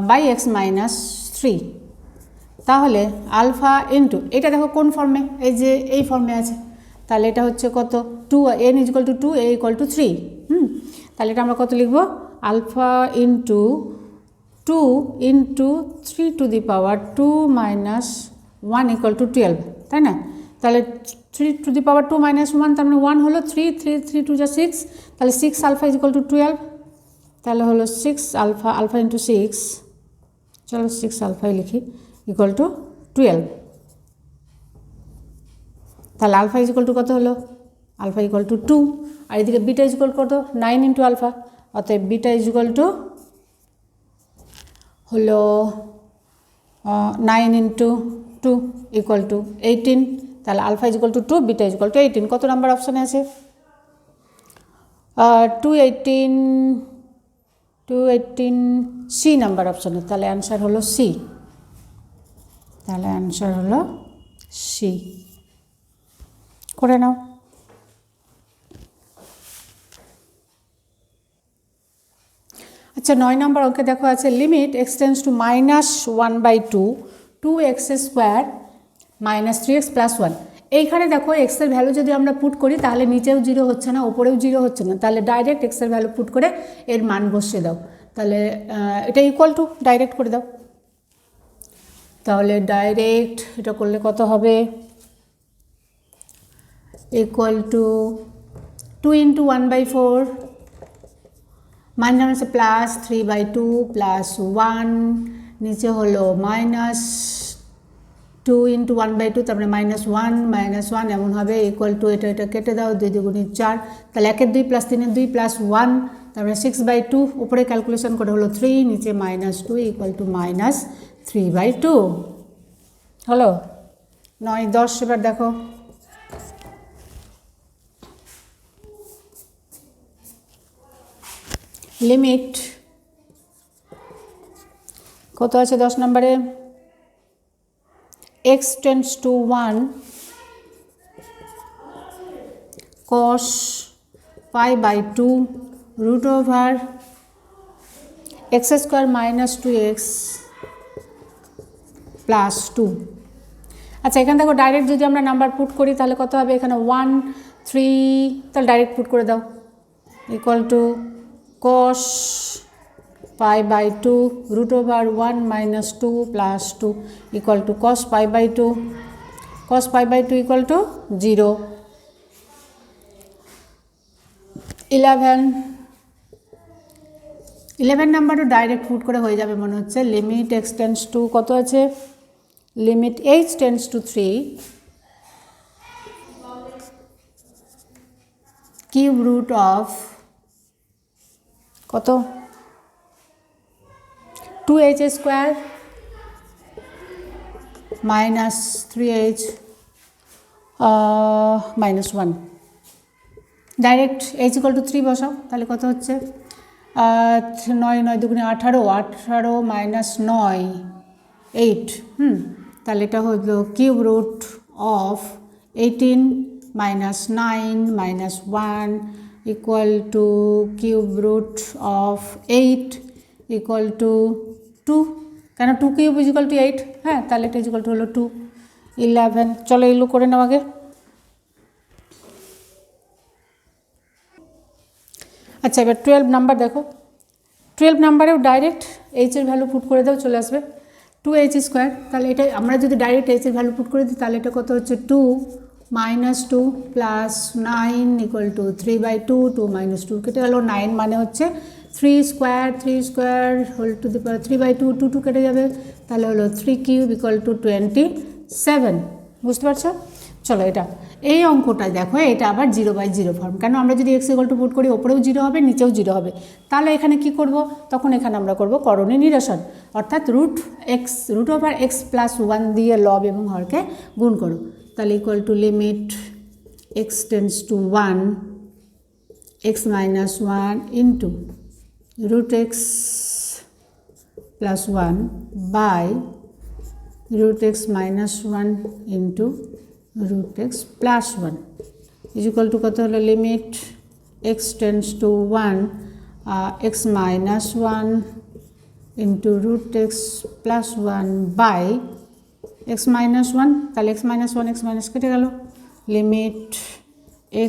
বাই এক্স মাইনাস 3, তাহলে আলফা ইন্টু, এটা দেখো কোন ফর্মে, এই যে এই ফর্মে আছে, তাহলে এটা হচ্ছে কত, 2, n is equal to 2, a equal to 3, তাহলে এটা আমরা কত লিখব, alpha into 2 into 3 to the power 2 minus 1 equal to 12, তাই না। তাহলে 3 টু দি পাওয়ার 2 মাইনাস 1, তার মানে 1 হলো 3, 3 2 যা 6, তাহলে 6 আলফা ইজ ইকুয়াল টু 12, তাহলে হলো 6 আলফা, আলফা ইন্টু 6, চলো 6 আলফাই লিখি, ইকুয়াল টু 12, তাহলে আলফা ইজ ইকুয়াল টু কত হলো, আলফা ইকুয়াল টু 2, আর এদিকে বিটা ইজ ইকুয়াল কত, 9 ইন্টু আলফা, অতএব বিটা ইজ ইকুয়াল টু হলো 9 ইন্টু 2 ইকুয়াল টু 18, তাহলে alpha is equal to 2, beta is equal to 18। কত নাম্বার অপশানে আছে, 2 18 218 সি নাম্বার অপশানে, তাহলে অ্যান্সার হলো সি। তাহলে অ্যান্সার হলো সি, করে নাও। আচ্ছা 9 নম্বর অঙ্কে দেখো আছে limit x tends to -1/2 2x square -3x + 1। এইখানে দেখো এক্সের ভ্যালু যদি আমরা পুট করি তাহলে নিচেও 0 হচ্ছে না, ওপরেও 0 হচ্ছে না, তাহলে ডাইরেক্ট এক্সের ভ্যালু পুট করে এর মান বসিয়ে দাও। তাহলে এটা ইকুয়াল টু ডাইরেক্ট করে দাও। তাহলে ডাইরেক্ট এটা করলে কত হবে, equal to 2 × 1/4 minus plus 3/2 plus 1, নিচে হলো -2 × 1/2, তারপরে -1 এমন হবে, ইকুয়াল টু এটা কেটে দাও, 2 × 2 = 4, তাহলে 1 + 2 + 3 + 2 + 1, তারপরে 6/2, উপরে ক্যালকুলেশন করে হলো 3, নিচে -2 ইকুয়াল টু -3/2 হলো। 9, 10 এবার দেখো লিমিট কত আছে 10 নম্বরে, x tends to 1 cos π/2 √(x² - 2x + 2)। আচ্ছা এখানে দেখো ডাইরেক্ট যদি আমরা নাম্বার পুট করি তাহলে কত হবে, এখানে 1 3, তাহলে ডাইরেক্ট পুট করে দাও, equal to cos π/2 √(1 - 2 + 2) equal to cos π/2 equal to 0। 11 নাম্বারও ডাইরেক্ট পুট করে হয়ে যাবে মনে হচ্ছে। লিমিট x টেন্ডস টু কত আছে, limit h tends to 3 cube root of কত 2h² - 3h -1, ডাইরেক্ট h = 3 বসাও, তাহলে কত হচ্ছে 9 9 2 18 18 -9 8, তাহলে এটা হলো cube root of 18 -9 -1 equal to cube root of 8 equal to 2, কেন 2 কিউব ইকুয়াল টু 8, হ্যাঁ তাহলে এটা ইকুয়াল টু হলো 2। 11, চলো এগুলো করে নাও আগে। আচ্ছা এবার 12 নাম্বার দেখো, 12 নাম্বারেও ডাইরেক্ট h এর ভ্যালু পুট করে দাও, চলে আসবে 2h², তাহলে এটা আমরা যদি ডাইরেক্ট h এর ভ্যালু পুট করে দিই তাহলে এটা কত হচ্ছে 2 -2 প্লাস 9 ইকুয়াল টু 3/2, 2 - 2 কেটে গেল, 9 মানে হচ্ছে 3² হোল টু দি পাওয়ার 3/2, 2 2 কেটে যাবে, তাহলে হলো 3³ ইকুয়াল টু 27, বুঝতে পারছো। চলো এটা এই অঙ্কটা দেখো, এটা আবার 0/0 ফর্ম, কেন আমরা যদি x = পুট করি ওপরেও 0 হবে নিচেও 0 হবে, তাহলে এখানে কি করব, তখন এখানে আমরা করব করণীয় নিরসন, অর্থাৎ √(x + 1) দিয়ে লব এবং হরকে গুণ করো, তাহলে equal to limit x tends to 1 x - 1 into √(x + 1) by √(x - 1 into √(x + 1) is equal to কত হলো, limit x tends to 1 x - 1 into √(x + 1 by x - 1, তাহলে x - 1 x - কেটে গেল, limit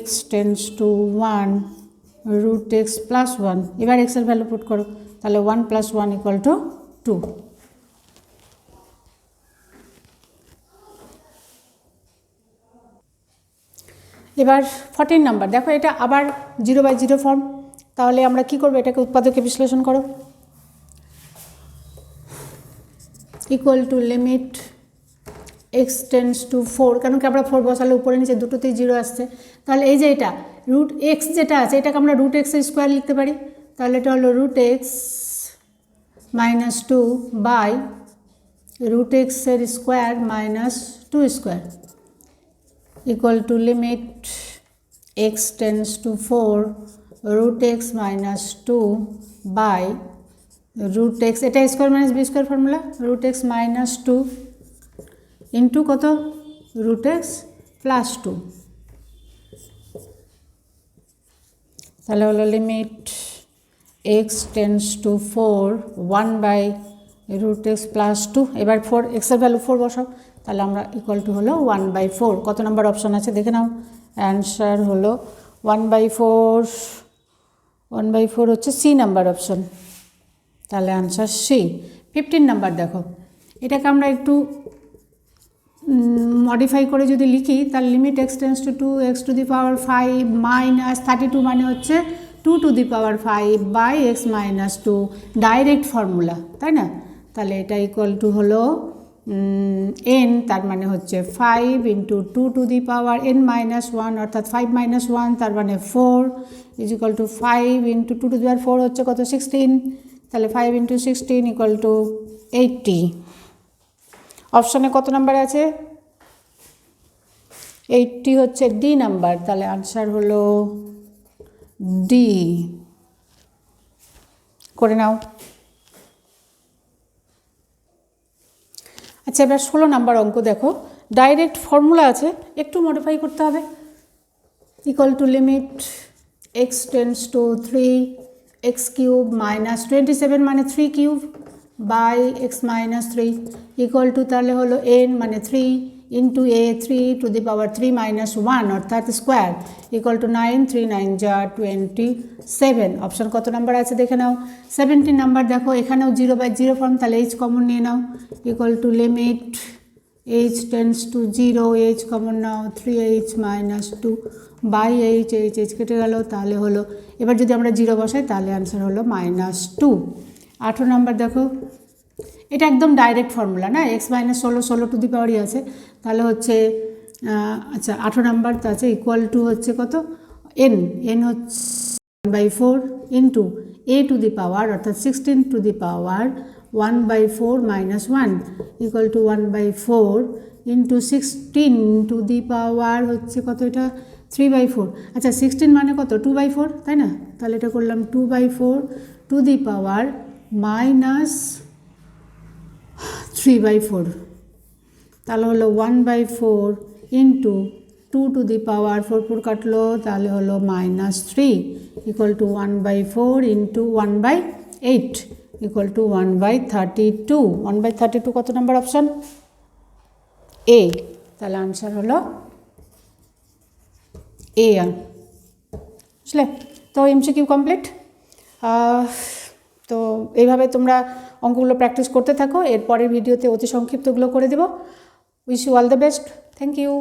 x tends to 1 √(x + 1, এবার x এর value put করো, তাহলে 1 + 1 equal to 2। এবার 14 নাম্বার দেখো, এটা আবার 0/0 ফর্ম, তাহলে আমরা কি করব, এটাকে উৎপাদকে বিশ্লেষণ করো, equal to limit x tends to 4, কেন কি আমরা 4 বসালে উপরে নিচে দুটোতেই 0 আসছে, তাহলে এই যে এটা √(x) যেটা আছে এটাকে আমরা √(x² লিখতে পারি, তাহলে এটা হলো √(x - 2 by √(x² - 2² equal to limit x tends to 4 √(x - 2 by root x, এটা square minus b square formula, root x minus 2 into কত রুট এক্স প্লাস 2, তাহলে হলো limit x tends to 4 1 by root x plus 2, এবার 4 এক্সের value 4 বসাও, তাহলে আমরা equal to হলো 1/4। কত নাম্বার অপশান আছে দেখে নাও, অ্যান্সার হলো 1/4, 1/4 হচ্ছে সি নাম্বার অপশান, তাহলে অ্যান্সার সি। 15 নাম্বার দেখো, এটাকে আমরা একটু মডিফাই করে যদি লিখি, তার limit x tends to 2 x to the power 5 minus 32 মানে হচ্ছে 2 to the power 5 by x minus 2, direct formula, তাই না? তাহলে এটা ইকুয়াল টু হলো এন, তার মানে হচ্ছে 5 into 2 to the power n minus 1 অর্থাৎ 5 মাইনাস 1 তার মানে 4 is equal to 5 into 2 to the power 4 হচ্ছে কত 16, তাহলে 5 ইন্টু 16 ইকুয়াল টু 80। অপশানে কত নাম্বার আছে? 80 হচ্ছে ডি নাম্বার, তাহলে আনসার হলো ডি। করে নাও। আচ্ছা, এবার 16 নাম্বার অঙ্ক দেখো, ডাইরেক্ট ফর্মুলা আছে, একটু মডিফাই করতে হবে। Equal to limit x tends to 3 x cube minus 27 মানে 3 cube by x minus 3 equal to, তাহলে হলো এন মানে 3 into a 3 to the power 3 minus 1 অর্থাৎ স্কোয়ার ইকুয়াল টু 9 3 9 যা 27। অপশান কত নাম্বার আছে দেখে নাও। 17 নাম্বার দেখো, এখানেও 0/0 ফর্ম, তাহলে এইচ কমন নিয়ে নাও। Equal to limit h tends to 0 h common নাও 3h minus 2 by h, h কেটে গেল, তাহলে হলো এবার যদি আমরা 0 বসাই তাহলে অ্যান্সার হলো -2। 18 নাম্বার দেখো, এটা একদম ডাইরেক্ট ফর্মুলা না, এক্স মাইনাস 16 টু দি পাওয়ারই আছে, তাহলে হচ্ছে আচ্ছা 18 নাম্বার তো আছে ইকুয়াল টু হচ্ছে কত এন হচ্ছে 1/4 into a to the power অর্থাৎ 16 to the power 1/4 minus 1 equal to 1/4 into 16 to the power হচ্ছে কত, এটা 3/4। আচ্ছা 16 মানে কত 2/4, তাই না? তাহলে এটা করলাম 2/4 টু দি পাওয়ার মাইনাস 3/4, তাহলে হলো 1/4 ইন্টু 2 টু দি পাওয়ার 4 4 কাটলো, তাহলে হলো -3 equal to 1/4 into 1/8 equal to 1/32। 1/32 কত নাম্বার অপশান? এ, তাহলে আনসার হলো এ। বুঝলে? তো এমসিকিউ কমপ্লিট। তো এইভাবে তোমরা অঙ্কগুলো প্র্যাকটিস করতে থাকো, এর পরের ভিডিওতে অতি সংক্ষিপ্তগুলো করে দেবো। Wish you all the best. Thank you.